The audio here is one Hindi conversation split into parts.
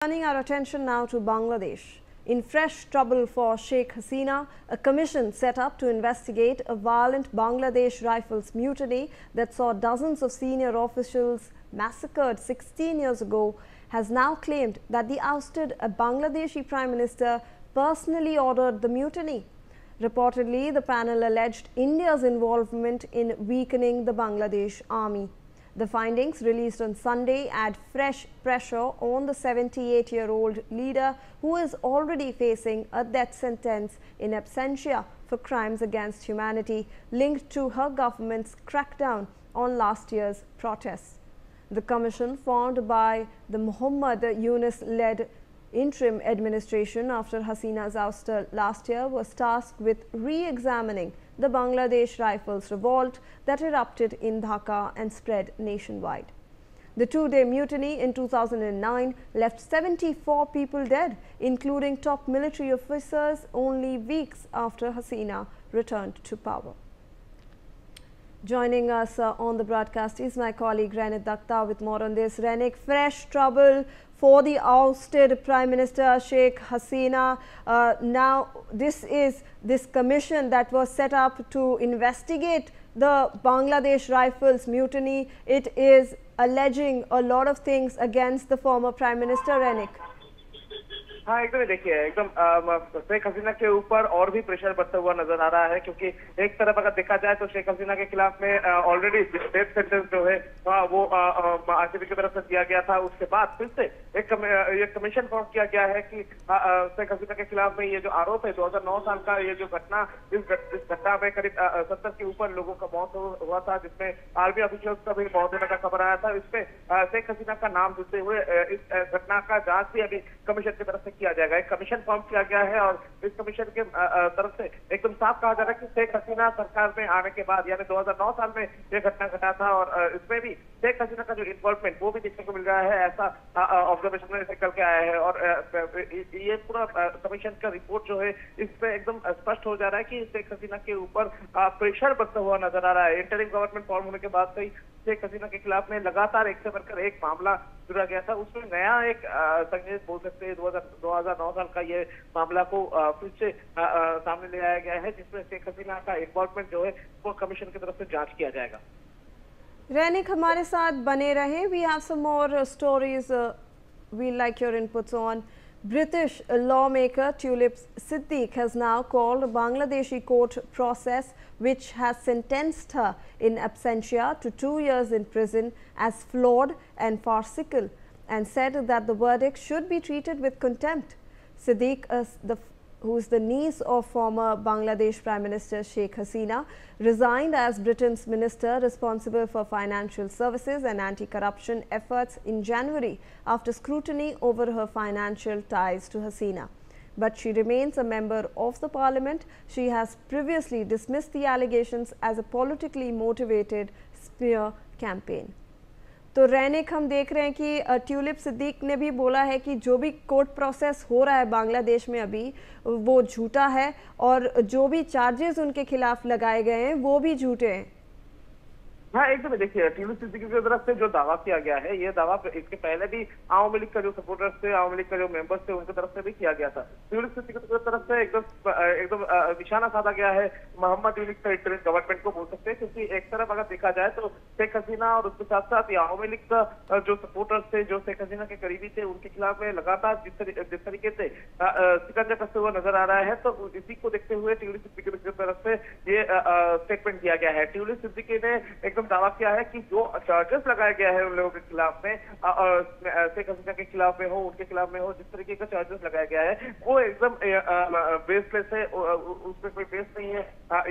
Turning our attention now to Bangladesh. In fresh trouble for Sheikh Hasina, a commission set up to investigate a violent Bangladesh Rifles mutiny that saw dozens of senior officials massacred 16 years ago has now claimed that the ousted Bangladeshi Prime Minister personally ordered the mutiny. Reportedly, the panel alleged India's involvement in weakening the Bangladesh army. The findings, released on Sunday, add fresh pressure on the 78-year-old leader who is already facing a death sentence in absentia for crimes against humanity linked to her government's crackdown on last year's protests. The commission, formed by the Muhammad Yunus-led interim administration after Hasina's ouster last year, was tasked with re-examining the Bangladesh Rifles revolt that erupted in Dhaka and spread nationwide. The two-day mutiny in 2009 left 74 people dead, including top military officers, only weeks after Hasina returned to power. Joining us on the broadcast is my colleague Rainik Dakhtar with more on this. Rainik, fresh trouble for the ousted Prime Minister Sheikh Hasina. Now, this commission that was set up to investigate the Bangladesh Rifles mutiny. It is alleging a lot of things against the former Prime Minister, Rainik. हाँ एकदम देखिए एकदम शेख हसीना के ऊपर और भी प्रेशर बढ़ता हुआ नजर आ रहा है, क्योंकि एक तरफ अगर देखा जाए तो शेख हसीना के खिलाफ में ऑलरेडी डेथ सेंटेंस जो है वो आरसीबी की तरफ से दिया गया था। उसके बाद फिर से एक कमीशन फॉर्म किया गया है कि शेख हसीना के खिलाफ में ये जो आरोप है 2009 साल का, ये जो घटना, इस घटना में करीब 70 के ऊपर लोगों का मौत हुआ था, जिसमें आर्मी ऑफिशियल्स का भी मौत होने का खबर आया था। इसमें शेख हसीना का नाम जुड़ते हुए इस घटना का जांच भी अभी कमीशन की तरफ से किया जाएगा। एक कमीशन फॉर्म किया गया है और इस कमीशन के तरफ से एकदम साफ कहा जा रहा है कि शेख हसीना सरकार में आने के बाद, यानी 2009 साल में यह घटना घटा था और इसमें भी शेख हसीना का जो इन्वॉल्वमेंट वो भी देखने को मिल रहा है, ऐसा ऑब्जर्वेशन में निकल के आया है। और ये पूरा कमीशन का रिपोर्ट जो है इसमें एकदम स्पष्ट हो जा रहा है कि शेख हसीना के ऊपर प्रेशर बढ़ता हुआ नजर आ रहा है। इंटरिम गवर्नमेंट फॉर्म होने के बाद से ही शेख हसीना के खिलाफ में लगातार एक से बढ़कर एक मामला जुड़ा गया था। उसमें नया एक संकेत बोल सकते हैं 2009 साल का ये मामला को फिर से सामने ले आया गया है, जिसमें शेख हसीना का इन्वॉल्वमेंट जो है वो कमीशन की तरफ से जांच किया जाएगा। रैनिक, हमारे साथ बने रहे। We have some more stories we like your inputs on. British lawmaker Tulip Siddiq has now called a Bangladeshi court process which has sentenced her in absentia to 2 years in prison as flawed and farcical, and said that the verdict should be treated with contempt. Siddiq, who is the niece of former Bangladesh Prime Minister Sheikh Hasina, resigned as Britain's minister responsible for financial services and anti-corruption efforts in January after scrutiny over her financial ties to Hasina. But she remains a member of the parliament. She has previously dismissed the allegations as a politically motivated smear campaign. तो रैनिक, हम देख रहे हैं कि ट्यूलिप सिद्दीक ने भी बोला है कि जो भी कोर्ट प्रोसेस हो रहा है बांग्लादेश में अभी, वो झूठा है और जो भी चार्जेस उनके खिलाफ लगाए गए हैं वो भी झूठे हैं। हाँ एकदम देखिए, ट्यूलिप सिद्दीकी की तरफ से जो दावा किया गया है, ये दावा इसके पहले भी आवामी लीग का जो सपोर्टर्स थे, आवामी लीग का जो मेंबर्स थे, उनकी तरफ से भी किया गया था। ट्यूलिप सिद्दीकी की तरफ से एकदम निशाना साधा गया है मोहम्मद यूनिस का इंटरिम गवर्नमेंट को बोल सकते हैं, क्योंकि एक तरफ अगर देखा जाए तो शेख हसीना और उसके साथ साथ आवामी लीग का जो सपोर्टर्स थे, जो शेख हसीना के करीबी थे, उनके खिलाफ में लगातार जिस तरीके से शिकंजा कसते हुए नजर आ रहा है, तो इसी को देखते हुए ट्यूलिप सिद्दीकी की तरफ से ये स्टेटमेंट दिया गया है। ट्यूलिप सिद्दीकी ने दावा किया है कि जो चार्जेस लगाया गया है उन लोगों के खिलाफ में, शेख हसीना के खिलाफ में हो, उनके खिलाफ में हो, जिस तरीके का चार्जेस लगाया गया है वो एकदम बेसलेस है, उसमें कोई बेस नहीं है,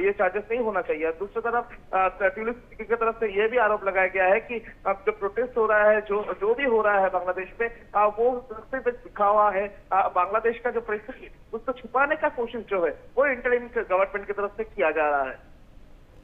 ये चार्जेस नहीं होना चाहिए। दूसरी तरफ ट्यूलिप सिद्दीकी की तरफ से ये भी आरोप लगाया गया है कि जो प्रोटेस्ट हो रहा है, जो भी हो रहा है बांग्लादेश में, वो सिर्फ दिखावा है। बांग्लादेश का जो परिस्थिति उसको छुपाने का कोशिश जो है वो इंटरिम गवर्नमेंट की तरफ से किया जा रहा है।